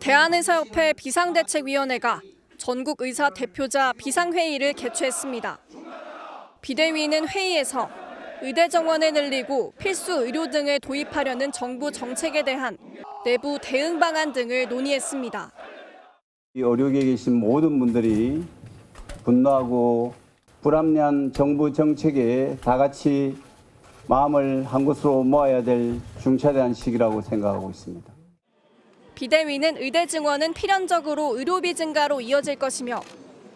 대한의사협회 비상대책위원회가 전국 의사 대표자 비상회의를 개최했습니다. 비대위는 회의에서 의대 정원을 늘리고 필수 의료 등을 도입하려는 정부 정책에 대한 내부 대응 방안 등을 논의했습니다. 이 의료계에 계신 모든 분들이 분노하고 불합리한 정부 정책에 다 같이 마음을 한 곳으로 모아야 될 중차대한 시기라고 생각하고 있습니다. 비대위는 의대 증원은 필연적으로 의료비 증가로 이어질 것이며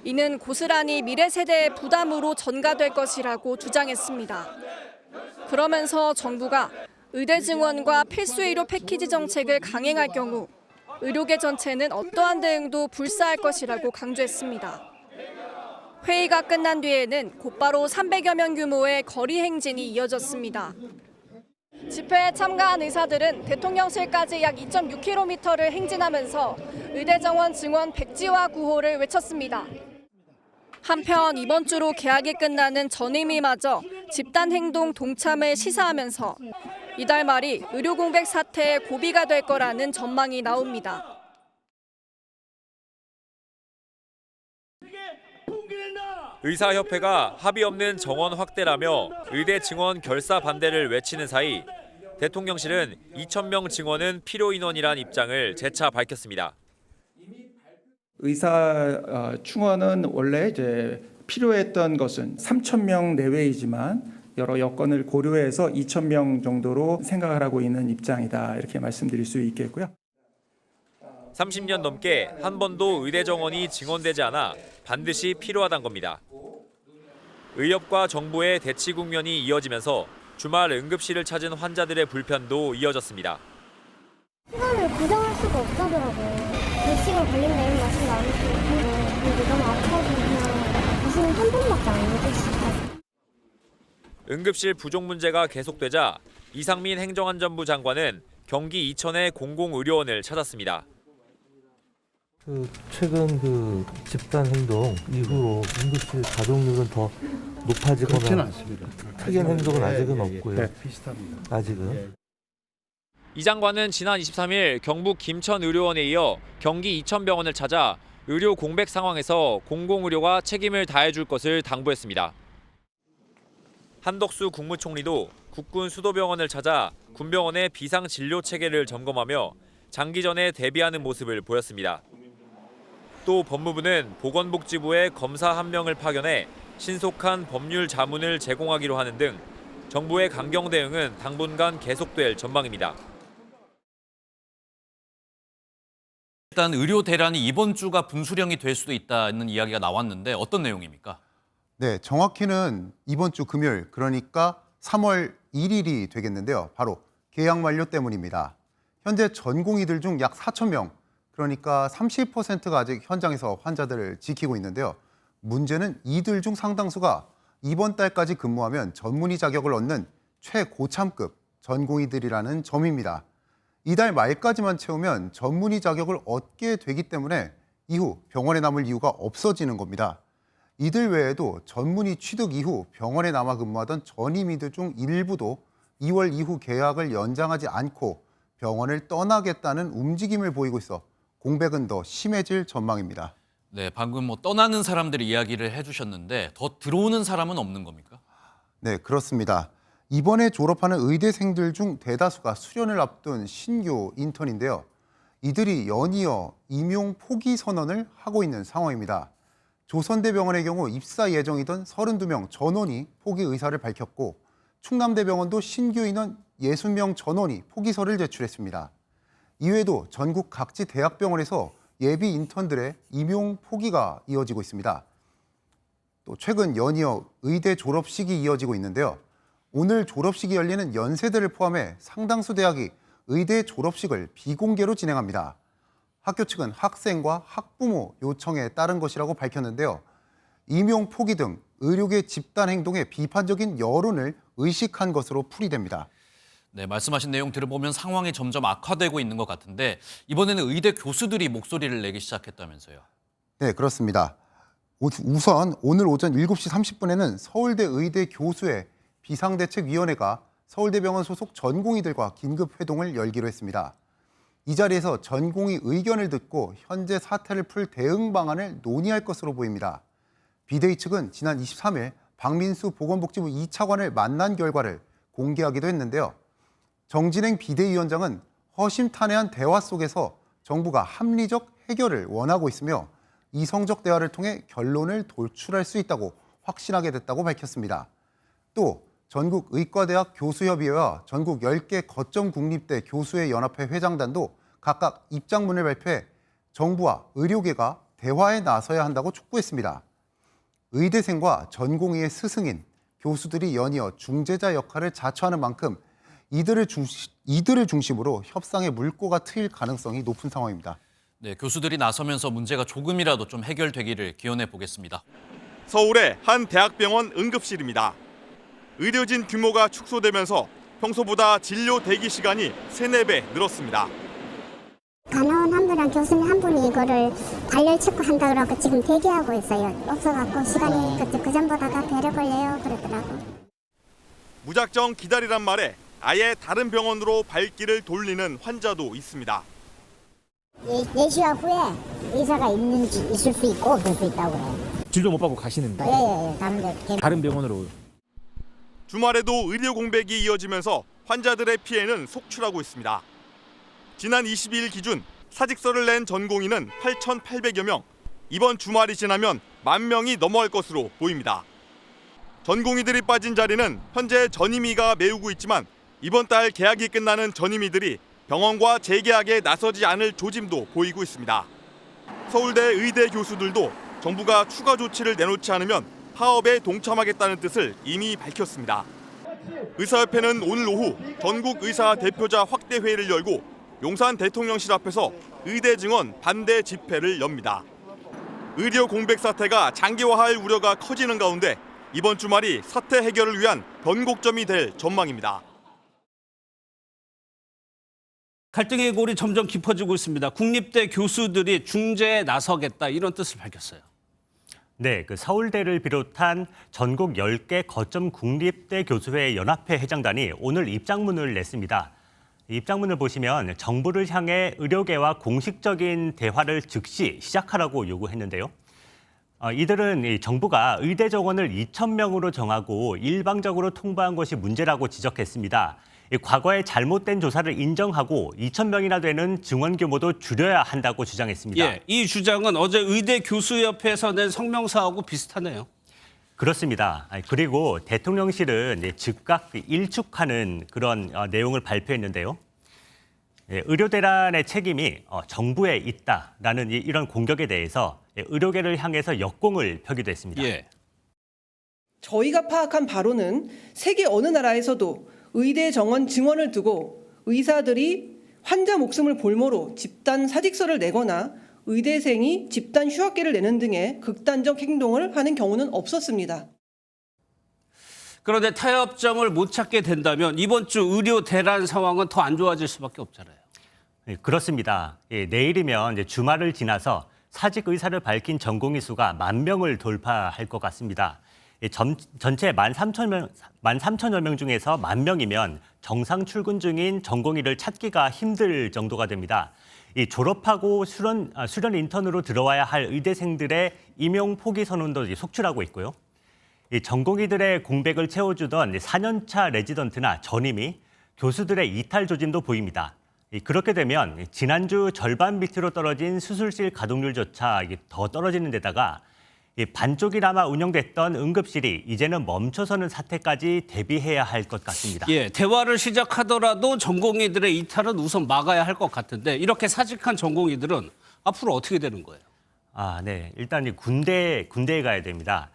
이는 고스란히 미래 세대의 부담으로 전가될 것이라고 주장했습니다. 그러면서 정부가 의대 증원과 필수 의료 패키지 정책을 강행할 경우 의료계 전체는 어떠한 대응도 불사할 것이라고 강조했습니다. 회의가 끝난 뒤에는 곧바로 300여 명 규모의 거리 행진이 이어졌습니다. 집회에 참가한 의사들은 대통령실까지 약 2.6km를 행진하면서 의대 정원 증원 백지화 구호를 외쳤습니다. 한편 이번 주로 개학이 끝나는 전임위마저 집단행동 동참을 시사하면서 이달 말이 의료 공백 사태의 고비가 될 거라는 전망이 나옵니다. 의사협회가 합의 없는 정원 확대라며 의대 증원 결사 반대를 외치는 사이 대통령실은 2,000명 증원은 필요 인원이란 입장을 재차 밝혔습니다. 의사 충원은 원래 이제 필요했던 것은 3,000명 내외이지만 여러 여건을 고려해서 2,000명 정도로 생각을 하고 있는 입장이다 이렇게 말씀드릴 수 있겠고요. 30년 넘게 한 번도 의대 정원이 증원되지 않아 반드시 필요하단 겁니다. 의협과 정부의 대치 국면이 이어지면서 주말 응급실을 찾은 환자들의 불편도 이어졌습니다. 시간을 고정할 수가 없다더라고요. 몇 시간 걸린다는 말씀도 안 해주시고 근데 너무 아파서 그냥 무슨 한 번밖에 안 해주시고. 응급실 부족 문제가 계속되자 이상민 행정안전부 장관은 경기 이천의 공공의료원을 찾았습니다. 최근 집단 행동 이후로 응급실 가동률은 더 높아지거나 그렇지는 않습니다. 특이한 행동은 아직은 없고요. 네, 비슷합니다. 아직은. 이 장관은 지난 23일 경북 김천의료원에 이어 경기 이천병원을 찾아 의료 공백 상황에서 공공의료가 책임을 다해줄 것을 당부했습니다. 한덕수 국무총리도 국군 수도병원을 찾아 군병원의 비상진료 체계를 점검하며 장기전에 대비하는 모습을 보였습니다. 또 법무부는 보건복지부에 검사 1명을 파견해 신속한 법률 자문을 제공하기로 하는 등 정부의 강경 대응은 당분간 계속될 전망입니다. 일단 의료 대란이 이번 주가 분수령이 될 수도 있다는 이야기가 나왔는데 어떤 내용입니까? 네, 정확히는 이번 주 금요일, 그러니까 3월 1일이 되겠는데요. 바로 계약 만료 때문입니다. 현재 전공의들 중 약 4,000명, 그러니까 30%가 아직 현장에서 환자들을 지키고 있는데요. 문제는 이들 중 상당수가 이번 달까지 근무하면 전문의 자격을 얻는 최고참급 전공의들이라는 점입니다. 이달 말까지만 채우면 전문의 자격을 얻게 되기 때문에 이후 병원에 남을 이유가 없어지는 겁니다. 이들 외에도 전문의 취득 이후 병원에 남아 근무하던 전임의들 중 일부도 2월 이후 계약을 연장하지 않고 병원을 떠나겠다는 움직임을 보이고 있어 공백은 더 심해질 전망입니다. 네, 방금 떠나는 사람들 이야기를 해주셨는데 더 들어오는 사람은 없는 겁니까? 네, 그렇습니다. 이번에 졸업하는 의대생들 중 대다수가 수련을 앞둔 신규 인턴인데요. 이들이 연이어 임용 포기 선언을 하고 있는 상황입니다. 조선대병원의 경우 입사 예정이던 32명 전원이 포기 의사를 밝혔고 충남대병원도 신규 인원 60명 전원이 포기서를 제출했습니다. 이외에도 전국 각지 대학병원에서 예비 인턴들의 임용 포기가 이어지고 있습니다. 또 최근 연이어 의대 졸업식이 이어지고 있는데요. 오늘 졸업식이 열리는 연세대를 포함해 상당수 대학이 의대 졸업식을 비공개로 진행합니다. 학교 측은 학생과 학부모 요청에 따른 것이라고 밝혔는데요. 임용 포기 등 의료계 집단 행동에 비판적인 여론을 의식한 것으로 풀이됩니다. 네, 말씀하신 내용 들어보면 상황이 점점 악화되고 있는 것 같은데 이번에는 의대 교수들이 목소리를 내기 시작했다면서요. 네, 그렇습니다. 우선 오늘 오전 7시 30분에는 서울대 의대 교수회 비상대책위원회가 서울대병원 소속 전공의들과 긴급회동을 열기로 했습니다. 이 자리에서 전공의 의견을 듣고 현재 사태를 풀 대응 방안을 논의할 것으로 보입니다. 비대위 측은 지난 23일 박민수 보건복지부 2차관을 만난 결과를 공개하기도 했는데요. 정진행 비대위원장은 허심탄회한 대화 속에서 정부가 합리적 해결을 원하고 있으며 이성적 대화를 통해 결론을 도출할 수 있다고 확신하게 됐다고 밝혔습니다. 또 전국의과대학 교수협의회와 전국 10개 거점 국립대 교수회 연합회 회장단도 각각 입장문을 발표해 정부와 의료계가 대화에 나서야 한다고 촉구했습니다. 의대생과 전공의의 스승인 교수들이 연이어 중재자 역할을 자처하는 만큼 이들을 중심으로 협상의 물꼬가 트일 가능성이 높은 상황입니다. 네, 교수들이 나서면서 문제가 조금이라도 좀 해결되기를 기원해 보겠습니다. 서울의 한 대학병원 응급실입니다. 의료진 규모가 축소되면서 평소보다 진료 대기 시간이 3-4배 늘었습니다. 간호원 한 분이랑 교수님 한 분이 이거를 발열 체크한다 그러고 지금 대기하고 있어요. 없어갖고 시간이 그 전보다 배려 걸려요 그러더라고. 무작정 기다리란 말에 아예 다른 병원으로 발길을 돌리는 환자도 있습니다. 4시간 후에 의사가 있을 수 있고 없을 수 있다고 그래요. 진료 못 받고 가시는데. 예, 다른 병원으로. 주말에도 의료 공백이 이어지면서 환자들의 피해는 속출하고 있습니다. 지난 22일 기준 사직서를 낸 전공의는 8,800여 명, 이번 주말이 지나면 10,000명이 넘어갈 것으로 보입니다. 전공의들이 빠진 자리는 현재 전임의가 메우고 있지만 이번 달 계약이 끝나는 전임의들이 병원과 재계약에 나서지 않을 조짐도 보이고 있습니다. 서울대 의대 교수들도 정부가 추가 조치를 내놓지 않으면 파업에 동참하겠다는 뜻을 이미 밝혔습니다. 의사협회는 오늘 오후 전국 의사 대표자 확대 회의를 열고 용산 대통령실 앞에서 의대 증원 반대 집회를 엽니다. 의료 공백 사태가 장기화할 우려가 커지는 가운데 이번 주말이 사태 해결을 위한 변곡점이 될 전망입니다. 갈등의 골이 점점 깊어지고 있습니다. 국립대 교수들이 중재에 나서겠다 이런 뜻을 밝혔어요. 네, 서울대를 비롯한 전국 10개 거점 국립대 교수회 연합회 회장단이 오늘 입장문을 냈습니다. 입장문을 보시면 정부를 향해 의료계와 공식적인 대화를 즉시 시작하라고 요구했는데요. 이들은 정부가 의대 정원을 2,000명으로 정하고 일방적으로 통보한 것이 문제라고 지적했습니다. 과거의 잘못된 조사를 인정하고 2,000명이나 되는 증원 규모도 줄여야 한다고 주장했습니다. 예, 이 주장은 어제 의대 교수협회에서 낸 성명서하고 비슷하네요. 그렇습니다. 그리고 대통령실은 즉각 일축하는 그런 내용을 발표했는데요. 의료대란의 책임이 정부에 있다라는 이런 공격에 대해서 의료계를 향해서 역공을 펴기도 했습니다. 예. 저희가 파악한 바로는 세계 어느 나라에서도 의대 정원 증원을 두고 의사들이 환자 목숨을 볼모로 집단 사직서를 내거나 의대생이 집단 휴학계를 내는 등의 극단적 행동을 하는 경우는 없었습니다. 그런데 타협점을 못 찾게 된다면 이번 주 의료 대란 상황은 더 안 좋아질 수밖에 없잖아요. 네, 그렇습니다. 내일이면 주말을 지나서 사직 의사를 밝힌 전공의 수가 10,000명을 돌파할 것 같습니다. 전체 13,000여 명 중에서 10,000명이면 정상 출근 중인 전공의를 찾기가 힘들 정도가 됩니다. 졸업하고 수련 인턴으로 들어와야 할 의대생들의 임용 포기 선언도 속출하고 있고요. 전공의들의 공백을 채워주던 4년차 레지던트나 전임이 교수들의 이탈 조짐도 보입니다. 그렇게 되면 지난주 절반 밑으로 떨어진 수술실 가동률조차 더 떨어지는 데다가 반쪽이나마 운영됐던 응급실이 이제는 멈춰서는 사태까지 대비해야 할 것 같습니다. 예, 대화를 시작하더라도 전공의들의 이탈은 우선 막아야 할 것 같은데 이렇게 사직한 전공의들은 앞으로 어떻게 되는 거예요? 네. 일단 군대에 가야 됩니다.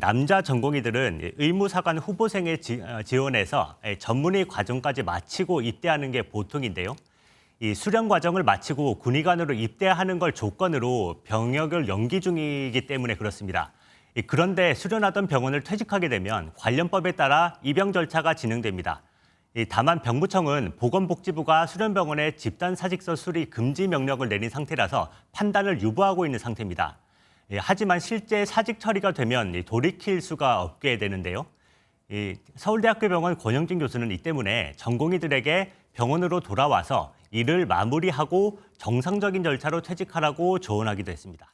남자 전공의들은 의무사관 후보생에 지원해서 전문의 과정까지 마치고 입대하는 게 보통인데요. 이 수련 과정을 마치고 군의관으로 입대하는 걸 조건으로 병역을 연기 중이기 때문에 그렇습니다. 그런데 수련하던 병원을 퇴직하게 되면 관련법에 따라 입영 절차가 진행됩니다. 다만 병무청은 보건복지부가 수련병원에 집단 사직서 수리 금지 명령을 내린 상태라서 판단을 유보하고 있는 상태입니다. 하지만 실제 사직 처리가 되면 돌이킬 수가 없게 되는데요. 서울대학교 병원 권영진 교수는 이 때문에 전공의들에게 병원으로 돌아와서 이를 마무리하고 정상적인 절차로 퇴직하라고 조언하기도 했습니다.